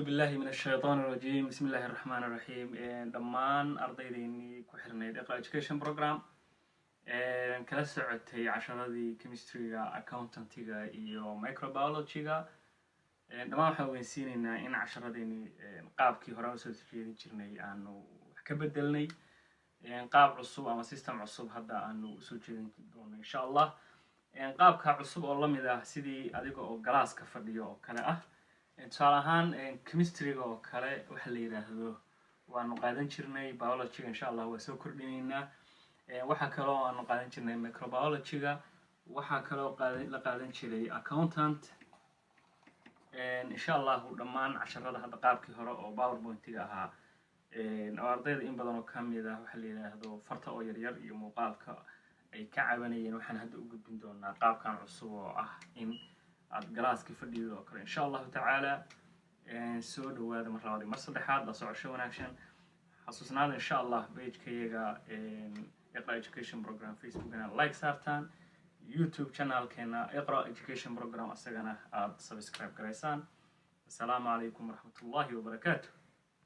بالله من الشيطان الرجيم بسم الله الرحمن الرحيم دمان أرضيني كحرنا إقرأ education program كلا سعتي عشرة chemistry accountancy إيو microbiology دمان حاولين إن عشرة ديني قاب كي هراوس تجرني أنو كبدلني قاب عصوب أما سيستم عصوب هذا أنو سوتشين إن شاء الله قاب كعصوب والله مذا سيدي أديكو أو جلاس كفرديو كلا tusaale ahaan chemistry oo kale waxa la yiraahdo waanu qaadan jirnay biology insha Allah waa soo kordhineynaa waxa kale oo aanu qaadan jirnay microbiology waxa kale oo la qaadan jiray accountant insha Allah dhammaan casharada hadda qaabkii hore oo PowerPoint-ga ahaa oo ardayda in badan oo kamid ah waxa la yiraahdo farta oo yar yar iyo muuqaalka ay ka cabanayeen waxaan hadda u gudbin doonaa qaabkan cusub oo ah in جلاس كيف الديو أكره إن شاء الله تعالى سود وهذا مرة هذه مرة حاد لصع شو وناكشن حسسنا إن شاء الله بيج كيجا إقرأ education program فيسبوك أنا لايك سارتان يوتيوب channel كنا إقرأ education program أستغنا سبسكرايب كريسان السلام عليكم ورحمة الله وبركاته.